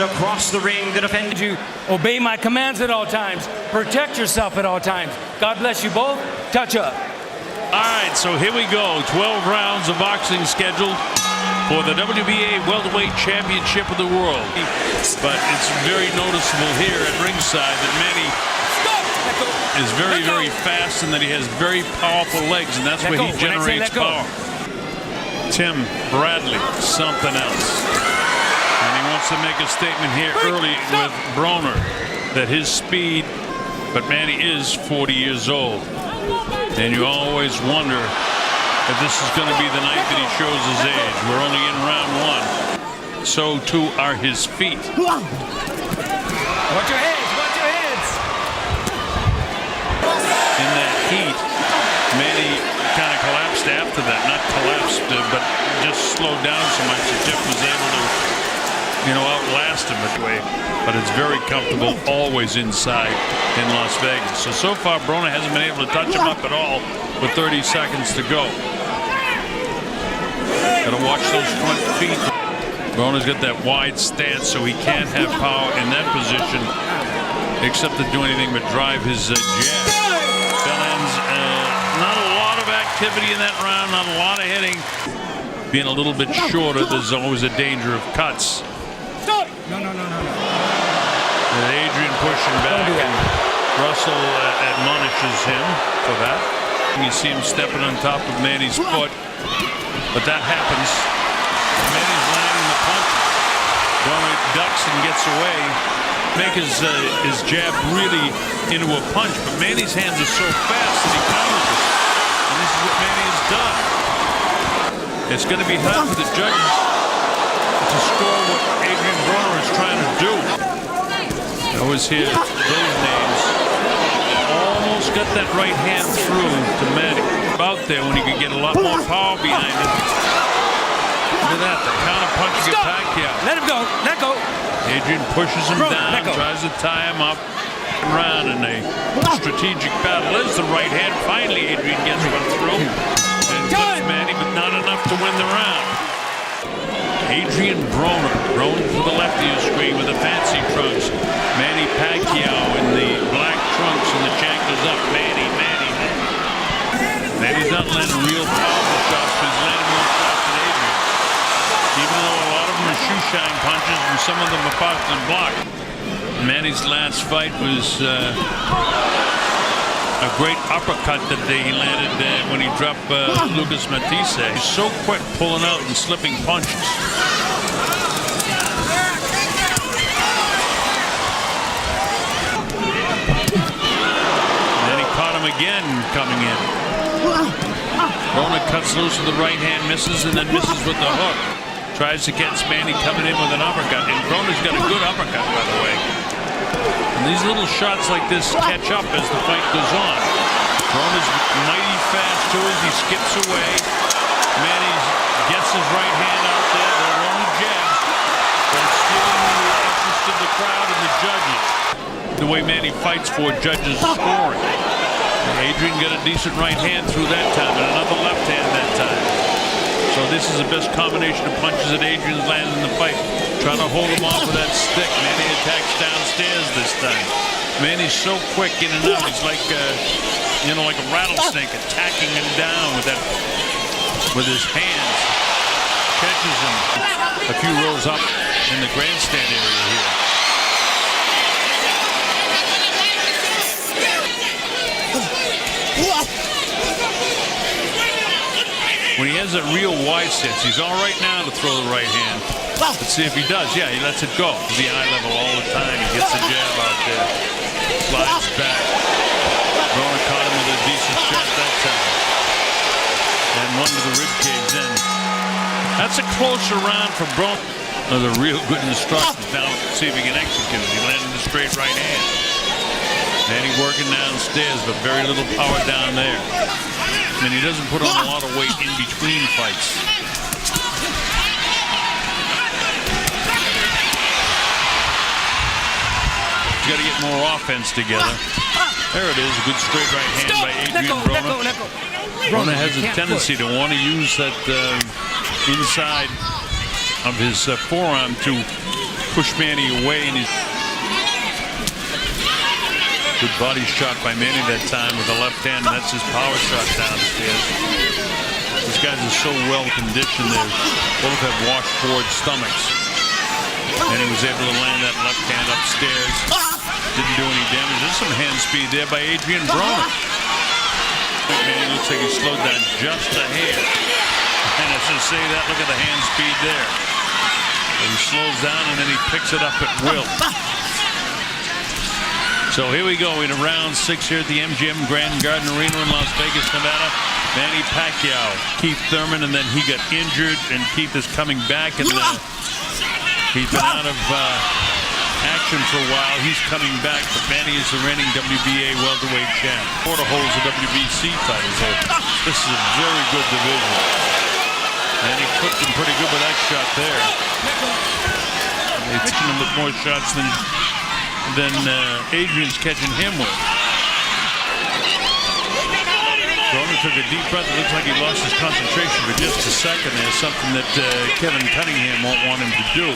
it across the ring. The defender. You obey my commands at all times. Protect yourself at all times. God bless you both. Touch up. All right, so here we go. 12 rounds of boxing scheduled for the WBA Welterweight Championship of the World. But it's very noticeable here at ringside that Manny is very, very fast and that he has very powerful legs, and that's where he generates power. Tim Bradley, something else. And he wants to make a statement here early with Broner that his speed, but Manny is 40 years old. And you always wonder if this is going to be the night that he shows his age. We're only in round one. So too are his feet. Watch your heads, watch your heads. In that heat, Manny kind of collapsed after that. Not collapsed, but just slowed down so much that Jeff was able to, outlast him that way. But it's very comfortable, always inside in Las Vegas. So far, Broner hasn't been able to touch him up at all with 30 seconds to go. Got to watch those front feet. Broner's got that wide stance, so he can't have power in that position, except to do anything but drive his jab. Bellends, not a lot of activity in that round, not a lot of hitting. Being a little bit shorter, there's always a danger of cuts. No. Adrien pushing back, and Russell admonishes him for that. You see him stepping on top of Manny's foot, but that happens. Manny's landing the punch. Broner ducks and gets away. Make his jab really into a punch, but Manny's hands are so fast that he counters it. And this is what Manny has done. It's going to be hard for the judges to score what Adrien Broner is trying to do. I always hear those names. Almost got that right hand through to Manny. Out there when he could get a lot more power behind it. Look at that, the counter punching of Pacquiao. Let him go, let go. Adrien pushes him down, tries to tie him up. Around in a strategic battle. There's the right hand. Finally, Adrien gets one through. And cuts Manny, but not enough to win the round. Adrien Broner, Broner to the left of your screen with the fancy trunks. Manny Pacquiao in the black trunks and the chanclas up. Manny. Manny's not landing real powerful shots, but he's landing more shots than Adrien. Even though a lot of them are shoe shine punches and some of them are fought and blocked. Manny's last fight was a great uppercut that he landed when he dropped Lucas Matisse. He's so quick pulling out and slipping punches. And then he caught him again coming in. Broner cuts loose with the right hand, misses, and then misses with the hook. Tries to catch Manny coming in with an uppercut. And Broner's got a good uppercut, by the way. And these little shots like this catch up as the fight goes on. Broner's mighty fast to it. He skips away. Manny gets his right hand out there. They're only jabs. But it's stealing the interest of the crowd and the judges. The way Manny fights for judges scoring. Adrien got a decent right hand through that time and another left hand that time. So this is the best combination of punches that Adrien's landed in the fight. Trying to hold him off with that stick. Manny attacks downstairs this time. Manny's so quick in and out. He's like, like a rattlesnake attacking him down with his hands. Catches him a few rows up in the grandstand area here. When he has a real wide stance, he's all right now to throw the right hand. Let's see if he does. Yeah, he lets it go. The eye level all the time. He gets the jab out there. Slides back. Broner caught him with a decent shot that time. And one to the ribcage then. That's a closer round for Broner. Another real good instructions. Now let's see if he can execute it. He landed the straight right hand. Manny working downstairs, but very little power down there. And he doesn't put on a lot of weight in between fights. He's got to get more offense together. There it is, a good straight right hand by Adrien Broner. Broner has a tendency to want to use that inside of his forearm to pushed Manny away, and he's good body shot by Manny that time with the left hand, and that's his power shot downstairs. These guys are so well conditioned. They both have washboard stomachs, and he was able to land that left hand upstairs. Didn't do any damage. There's some hand speed there by Adrien Broner. Manny looks like he slowed down just a hair. And as I say that, look at the hand speed there. He slows down and then he picks it up at will. So here we go in round 6 here at the MGM Grand Garden Arena in Las Vegas, Nevada. Manny Pacquiao, Keith Thurman, and then he got injured, and Keith is coming back, and he's been out of action for a while. He's coming back, but Manny is the reigning WBA welterweight champ. Porter holds the WBC title, so this is a very good division. And he cooked him pretty good with that shot there. They're catching him with more shots than Adrian's catching him with. Broner took a deep breath. It looks like he lost his concentration for just a second there, something that Kevin Cunningham won't want him to do.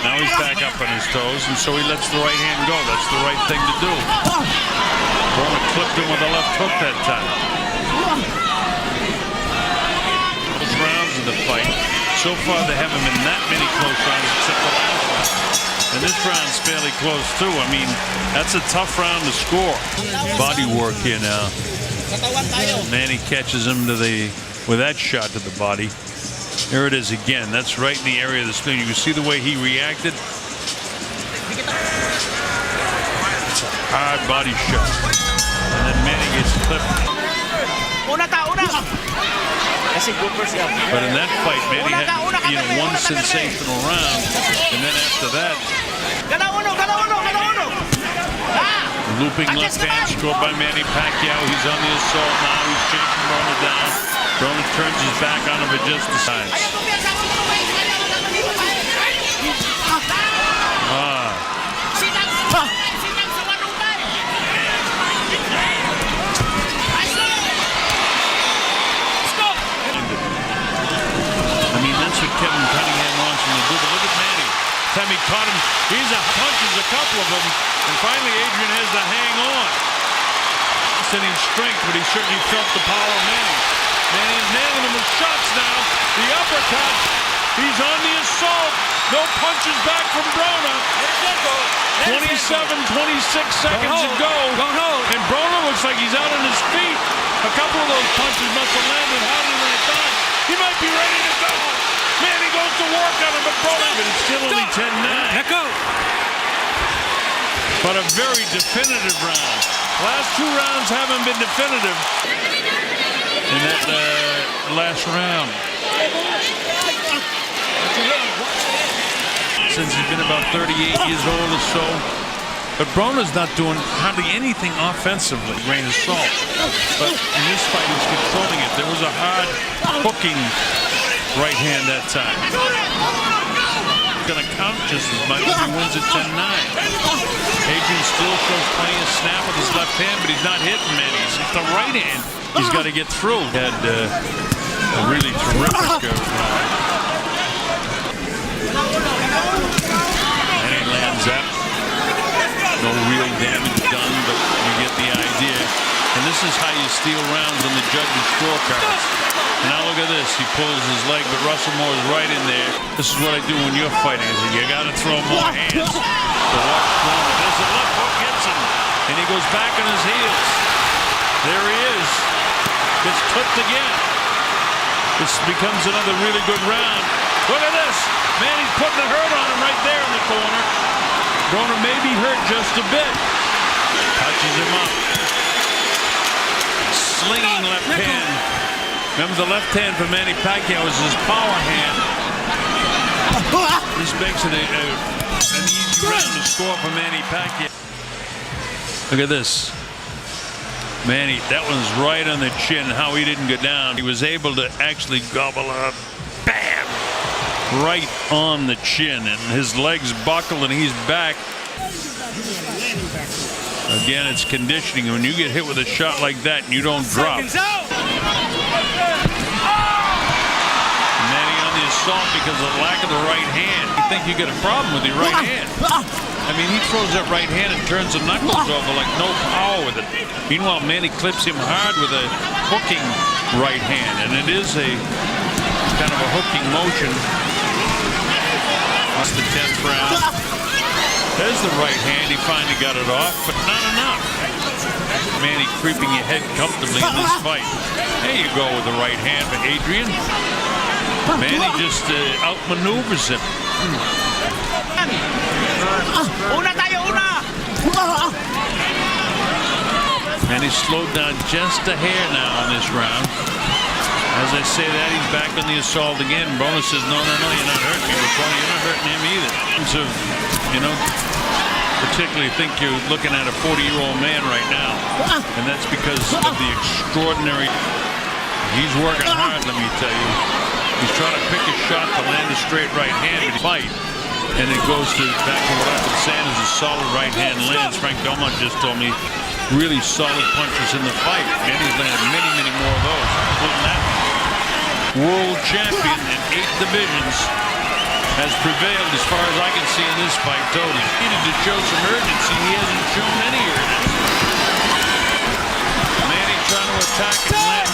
Now he's back up on his toes, and so he lets the right hand go. That's the right thing to do. Broner clipped him with a left hook that time. Close rounds of the fight. So far, there haven't been that many close rounds except the last one. And this round's fairly close, too. I mean, that's a tough round to score. Body work here now. Manny catches him with that shot to the body. There it is again. That's right in the area of the spleen. You can see the way he reacted. It's a hard body shot. And then Manny gets clipped. But in that fight, Manny had one sensational round, and then after that, looping left hand score by Manny Pacquiao. He's on the assault now. He's chasing Broner down. Broner turns his back on him but just decides. Kevin Cunningham wants him to do, but look at Manny. Time he caught him, he's punches a couple of them, and finally Adrien has to hang on. Sending strength, but he certainly felt the power of Manny. Manny's nailing him with shots now. The uppercut. He's on the assault. No punches back from Broner. 27, 26 seconds to go. And Broner looks like he's out on his feet. A couple of those punches must have landed harder than I thought. He might be ready to go. Manny goes to work on him, but Broner, but it's still only 10-9. But a very definitive round. Last 2 rounds haven't been definitive in that last round. Since he's been about 38 years old or so. But Broner's not doing hardly anything offensively, grain of salt. But in this fight, he's controlling it. There was a hard hooking right hand that time. Going to count just as much as he wins at 10-9. Adrien still shows plenty of snap with his left hand, but he's not hitting many. It's the right hand he's got to get through. Had a really terrific and he lands that. No real damage done, but you get the idea. And this is how you steal rounds on the judges' scorecards. Now look at this. He pulls his leg, but Russell Moore is right in there. This is what I do when you're fighting. You got to throw more hands. So watch Broner. There's a left hook hits him, and he goes back on his heels. There he is. Gets clipped again. This becomes another really good round. Look at this. Manny's putting the hurt on him right there in the corner. Broner may be hurt just a bit. Touches him up. Slinging left hand. Remember, the left hand for Manny Pacquiao is his power hand. This makes it an easy round to score for Manny Pacquiao. Look at this. Manny, that one's right on the chin. How he didn't go down. He was able to actually gobble up. Bam! Right on the chin. And his legs buckle and he's back. Again, it's conditioning. When you get hit with a shot like that and you don't drop. Manny on the assault. assault because of the lack of the right hand. You think you got a problem with your right hand. I mean, he throws that right hand and turns the knuckles over like no power with it. Meanwhile, Manny clips him hard with a hooking right hand, and it is a kind of a hooking motion. That's the 10th round. There's the right hand. He finally got it off, but not enough. Manny creeping ahead comfortably in this fight. There you go with the right hand for Adrien. Manny just outmaneuvers him. Una tayo, una! Manny slowed down just a hair now on this round. As I say that, he's back on the assault again. Broner says, no, you're not hurting me. But Broner, you're not hurting him either. So, particularly think you're looking at a 40-year-old man right now. And that's because of the extraordinary... He's working hard, let me tell you. He's trying to pick a shot to land a straight right hand in the fight. And it goes back to what I've been saying is a solid right hand lands. Frank Belmont just told me really solid punches in the fight. And he's landed many more of those, including that. World champion in 8 divisions has prevailed as far as I can see in this fight totally. He needed to show some urgency. He hasn't shown any urgency. Manny trying to attack and land